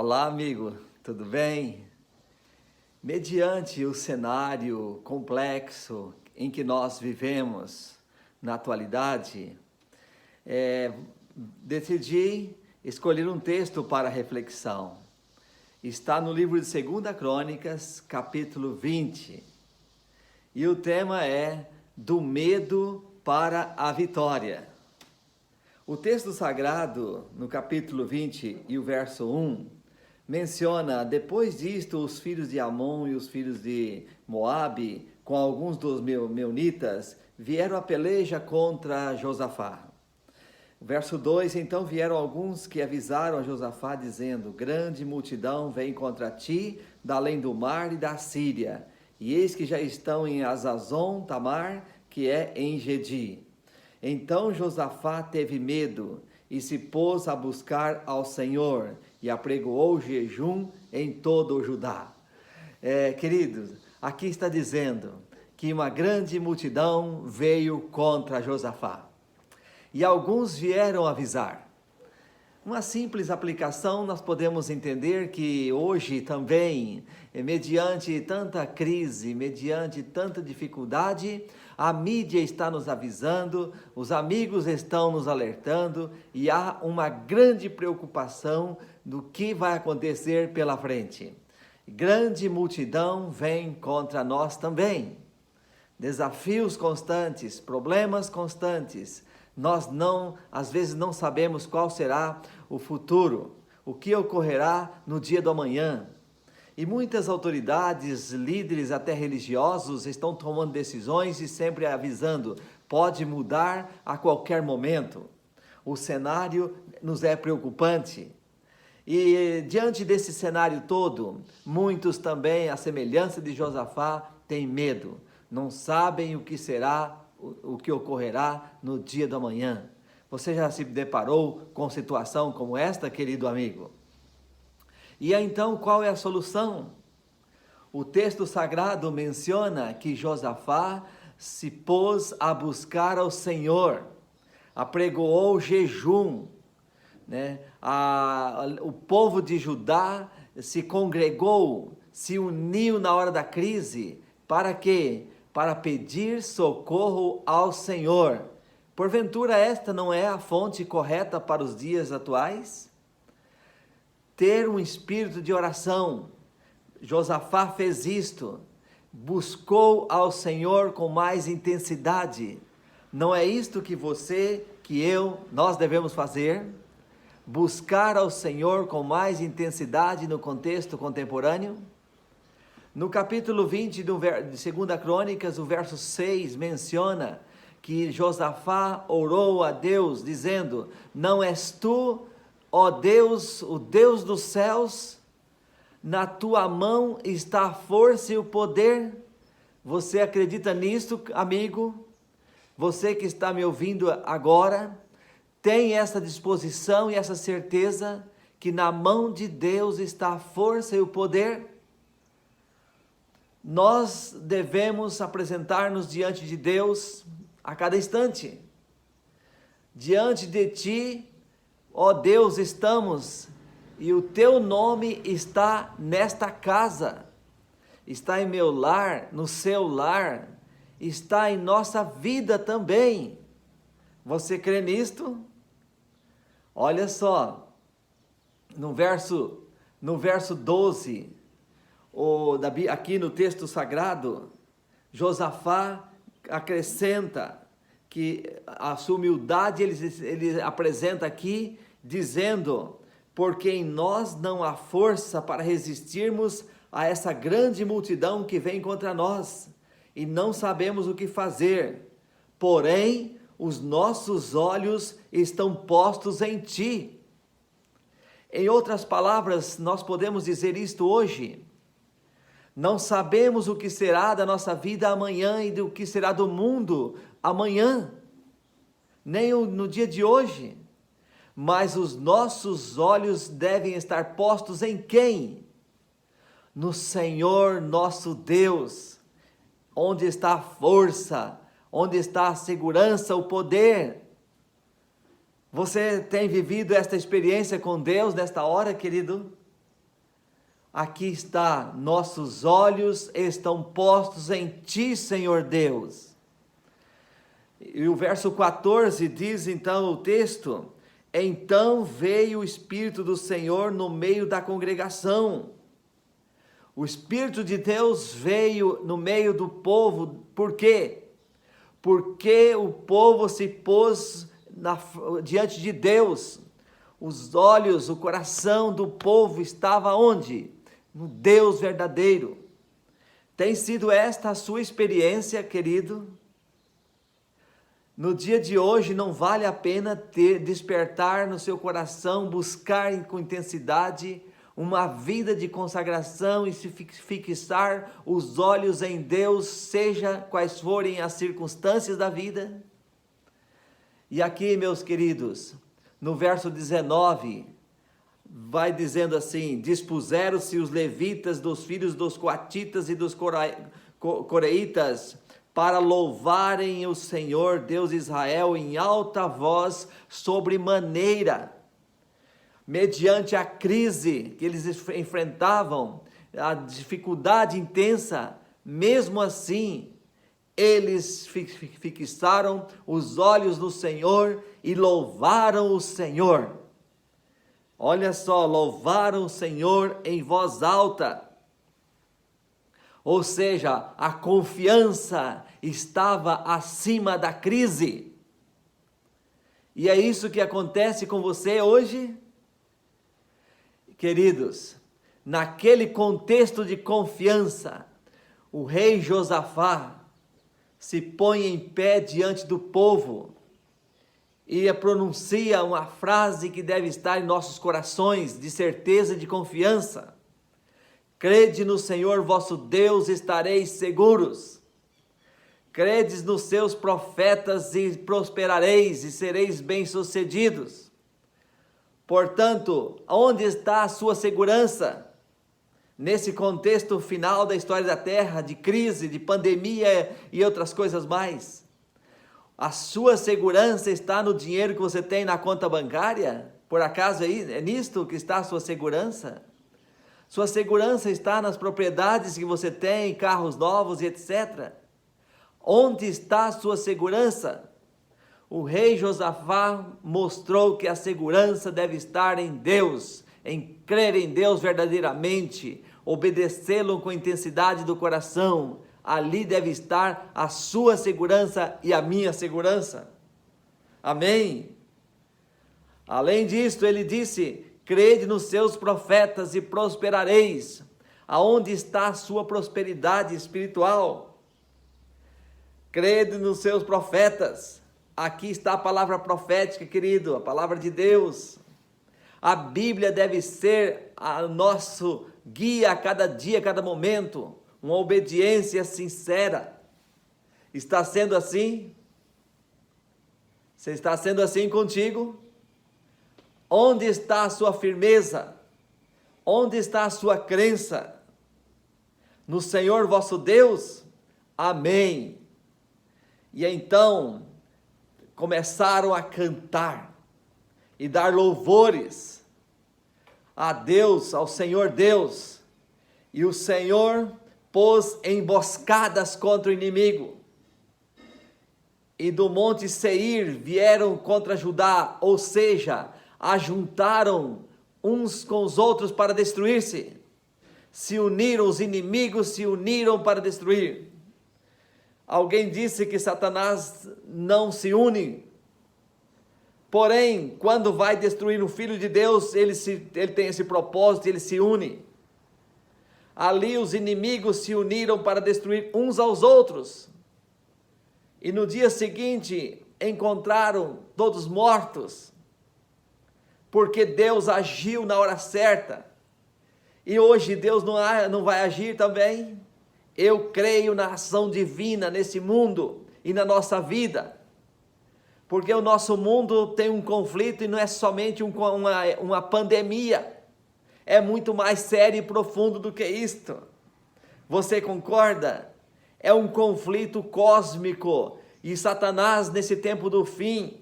Olá, amigo, tudo bem? Mediante o cenário complexo em que nós vivemos na atualidade, decidi escolher um texto para reflexão. Está no livro de 2 Crônicas, capítulo 20. E o tema é do medo para a vitória. O texto sagrado, no capítulo 20 e o verso 1, menciona: depois disto, os filhos de Amon e os filhos de Moabe, com alguns dos meunitas, vieram a peleja contra Josafá. Verso 2, então vieram alguns que avisaram a Josafá, dizendo: grande multidão vem contra ti, da além do mar e da Síria, e eis que já estão em Azazon Tamar, que é em Gedi. Então Josafá teve medo e se pôs a buscar ao Senhor e apregoou jejum em todo o Judá. Queridos, aqui está dizendo que uma grande multidão veio contra Josafá e alguns vieram avisar. Uma simples aplicação, nós podemos entender que hoje também, mediante tanta crise, mediante tanta dificuldade, a mídia está nos avisando, os amigos estão nos alertando e há uma grande preocupação do que vai acontecer pela frente. Grande multidão vem contra nós também. Desafios constantes, problemas constantes. Nós às vezes não sabemos qual será o futuro, o que ocorrerá no dia do amanhã. E muitas autoridades, líderes até religiosos estão tomando decisões e sempre avisando: pode mudar a qualquer momento. O cenário nos é preocupante. E diante desse cenário todo, muitos também, à semelhança de Josafá, têm medo. Não sabem o que será, o que ocorrerá no dia do amanhã. Você já se deparou com situação como esta, querido amigo? E então, qual é a solução? O texto sagrado menciona que Josafá se pôs a buscar ao Senhor, apregoou jejum, né? O povo de Judá se congregou, se uniu na hora da crise. Para quê? Para pedir socorro ao Senhor. Porventura esta não é a fonte correta para os dias atuais? Ter um espírito de oração. Josafá fez isto, buscou ao Senhor com mais intensidade. Não é isto que você, que eu, nós devemos fazer? Buscar ao Senhor com mais intensidade no contexto contemporâneo? No capítulo 20 de 2 Crônicas, o verso 6 menciona que Josafá orou a Deus, dizendo: não és tu, ó Deus, o Deus dos céus? Na tua mão está a força e o poder. Você acredita nisto, amigo? Você que está me ouvindo agora, tem essa disposição e essa certeza que na mão de Deus está a força e o poder? Nós devemos apresentar-nos diante de Deus a cada instante. Diante de ti, ó Deus, estamos, e o teu nome está nesta casa, está em meu lar, no seu lar, está em nossa vida também. Você crê nisto? Olha só, no verso 12, aqui no texto sagrado, Josafá acrescenta que a sua humildade ele apresenta aqui, dizendo: porque em nós não há força para resistirmos a essa grande multidão que vem contra nós, e não sabemos o que fazer, porém os nossos olhos estão postos em ti. Em outras palavras, nós podemos dizer isto hoje: não sabemos o que será da nossa vida amanhã e do que será do mundo amanhã, nem no dia de hoje. Mas os nossos olhos devem estar postos em quem? No Senhor nosso Deus, onde está a força, onde está a segurança, o poder. Você tem vivido esta experiência com Deus nesta hora, querido? Aqui está, nossos olhos estão postos em Ti, Senhor Deus. E o verso 14 diz então o texto: então veio o Espírito do Senhor no meio da congregação. O Espírito de Deus veio no meio do povo, por quê? Porque o povo se pôs diante de Deus. Os olhos, o coração do povo estava onde? No Deus verdadeiro. Tem sido esta a sua experiência, querido? No dia de hoje não vale a pena despertar no seu coração, buscar com intensidade uma vida de consagração e se fixar os olhos em Deus, seja quais forem as circunstâncias da vida? E aqui, meus queridos, no verso 19, vai dizendo assim: dispuseram-se os levitas dos filhos dos coatitas e dos coreitas para louvarem o Senhor Deus de Israel em alta voz sobremaneira. Mediante a crise que eles enfrentavam, a dificuldade intensa, mesmo assim, eles fixaram os olhos no Senhor e louvaram o Senhor. Olha só, louvaram o Senhor em voz alta. Ou seja, a confiança estava acima da crise. E é isso que acontece com você hoje? Queridos, naquele contexto de confiança, o rei Josafá se põe em pé diante do povo e pronuncia uma frase que deve estar em nossos corações, de certeza e de confiança: crede no Senhor vosso Deus, estareis seguros. Credes nos seus profetas e prosperareis e sereis bem-sucedidos. Portanto, onde está a sua segurança? Nesse contexto final da história da Terra, de crise, de pandemia e outras coisas mais. A sua segurança está no dinheiro que você tem na conta bancária? Por acaso é nisto que está a sua segurança? Sua segurança está nas propriedades que você tem, carros novos e etc. Onde está a sua segurança? O rei Josafá mostrou que a segurança deve estar em Deus, em crer em Deus verdadeiramente, obedecê-lo com intensidade do coração. Ali deve estar a sua segurança e a minha segurança. Amém? Além disso, ele disse: crede nos seus profetas e prosperareis. Aonde está a sua prosperidade espiritual? Crede nos seus profetas. Aqui está a palavra profética, querido, a palavra de Deus. A Bíblia deve ser o nosso guia a cada dia, a cada momento. Uma obediência sincera. Está sendo assim? Você está sendo assim contigo? Onde está a sua firmeza? Onde está a sua crença? No Senhor vosso Deus? Amém. E então começaram a cantar e dar louvores a Deus, ao Senhor Deus. E o Senhor pôs emboscadas contra o inimigo. E do monte Seir vieram contra Judá, ou seja, ajuntaram uns com os outros para destruir-se. Se uniram, os inimigos se uniram para destruir. Alguém disse que Satanás não se une. Porém, quando vai destruir um filho de Deus, ele tem esse propósito, ele se une. Ali os inimigos se uniram para destruir uns aos outros. E no dia seguinte, encontraram todos mortos. Porque Deus agiu na hora certa. E hoje Deus não vai agir também? Eu creio na ação divina nesse mundo e na nossa vida. Porque o nosso mundo tem um conflito e não é somente uma pandemia. É muito mais sério e profundo do que isto. Você concorda? É um conflito cósmico. E Satanás, nesse tempo do fim,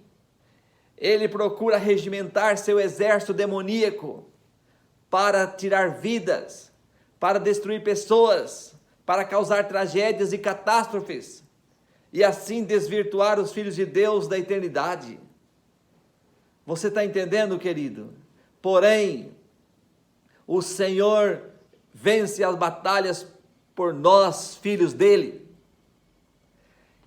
ele procura regimentar seu exército demoníaco para tirar vidas, para destruir pessoas, para causar tragédias e catástrofes, e assim desvirtuar os filhos de Deus da eternidade. Você está entendendo, querido? Porém, o Senhor vence as batalhas por nós, filhos dele.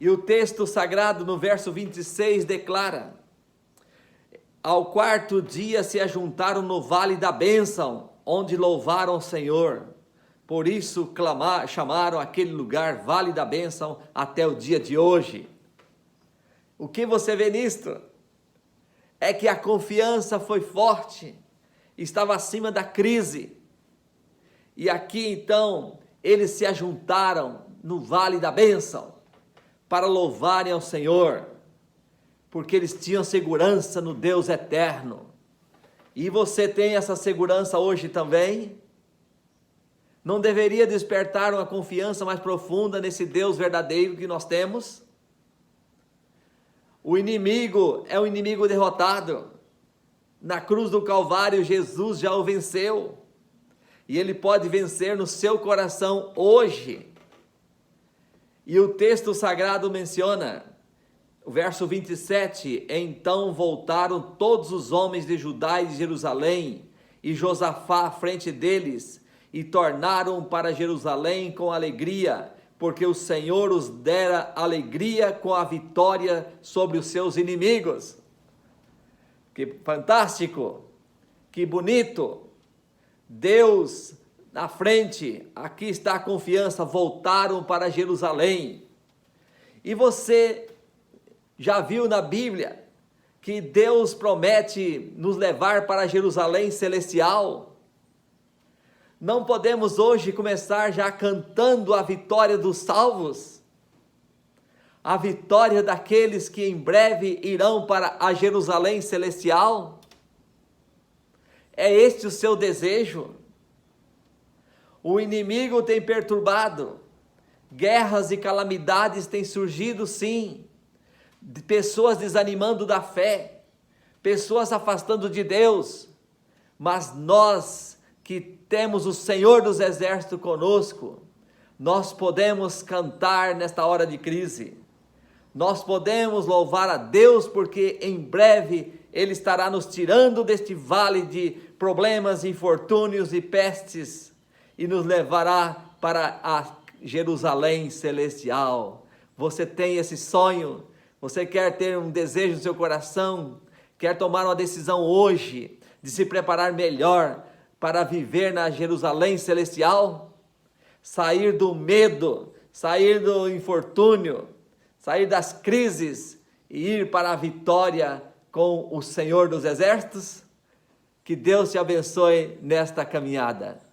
E o texto sagrado no verso 26 declara: ao quarto dia se ajuntaram no vale da bênção, onde louvaram o Senhor. Por isso chamaram aquele lugar Vale da Bênção até o dia de hoje. O que você vê nisto? É que a confiança foi forte, estava acima da crise. E aqui então, eles se ajuntaram no Vale da Bênção para louvarem ao Senhor, porque eles tinham segurança no Deus eterno. E você tem essa segurança hoje também? Não deveria despertar uma confiança mais profunda nesse Deus verdadeiro que nós temos? O inimigo é um inimigo derrotado. Na cruz do Calvário, Jesus já o venceu. E ele pode vencer no seu coração hoje. E o texto sagrado menciona, o verso 27, então voltaram todos os homens de Judá e de Jerusalém, e Josafá à frente deles, e tornaram para Jerusalém com alegria, porque o Senhor os dera alegria com a vitória sobre os seus inimigos. Que fantástico, que bonito, Deus na frente, aqui está a confiança, voltaram para Jerusalém. E você já viu na Bíblia que Deus promete nos levar para Jerusalém celestial? Não podemos hoje começar já cantando a vitória dos salvos? A vitória daqueles que em breve irão para a Jerusalém celestial? É este o seu desejo? O inimigo tem perturbado, guerras e calamidades têm surgido sim, de pessoas desanimando da fé, pessoas afastando de Deus, mas nós que temos o Senhor dos Exércitos conosco, nós podemos cantar nesta hora de crise, nós podemos louvar a Deus, porque em breve Ele estará nos tirando deste vale de problemas, infortúnios e pestes, e nos levará para a Jerusalém celestial. Você tem esse sonho? Você quer ter um desejo no seu coração? Quer tomar uma decisão hoje, de se preparar melhor, para viver na Jerusalém celestial? Sair do medo, sair do infortúnio, sair das crises e ir para a vitória com o Senhor dos Exércitos? Que Deus te abençoe nesta caminhada.